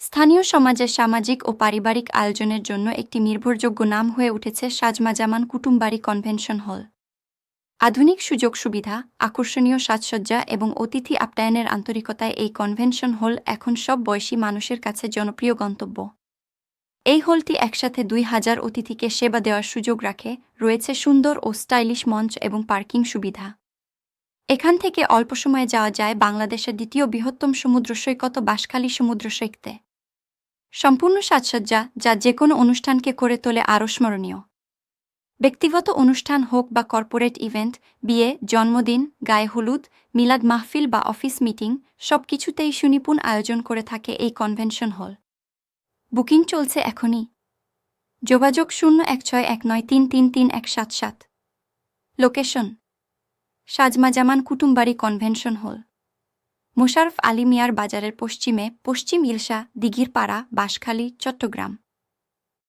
স্থানীয় সমাজে সামাজিক ও পারিবারিক আয়োজনের জন্য একটি নির্ভরযোগ্য নাম হয়ে উঠেছে সাজমাজামান কুটুমবাড়ি কনভেনশন হল। আধুনিক সুযোগ সুবিধা, আকর্ষণীয় সাজসজ্জা এবং অতিথি আপ্যায়নের আন্তরিকতায় এই কনভেনশন হল এখন সব বয়সী মানুষের কাছে জনপ্রিয় গন্তব্য। এই হলটি একসাথে ২,০০০ অতিথিকে সেবা দেওয়ার সুযোগ রাখে, রয়েছে সুন্দর ও স্টাইলিশ মঞ্চ এবং পার্কিং সুবিধা। এখান থেকে অল্প সময়ে যাওয়া যায় বাংলাদেশের দ্বিতীয় বৃহত্তম সমুদ্র সৈকত বাঁশখালী সমুদ্র সৈকতে। সম্পূর্ণ সাজসজ্জা যা যেকোনো অনুষ্ঠানকে করে তোলে আরও স্মরণীয়। ব্যক্তিগত অনুষ্ঠান হোক বা কর্পোরেট ইভেন্ট, বিয়ে, জন্মদিন, গায়ে হলুদ, মিলাদ মাহফিল বা অফিস মিটিং, সবকিছুতেই সুনিপুণ আয়োজন করে থাকে এই কনভেনশন হল। বুকিং চলছে এখনই। যোগাযোগ 016193333177। Location: সাজমাজামান Kutumbari convention hall, Mosharraf Ali মিয়ার বাজারের পশ্চিমে, পশ্চিম ইলশা, দিঘির পাড়া, বাঁশখালী, চট্টগ্রাম।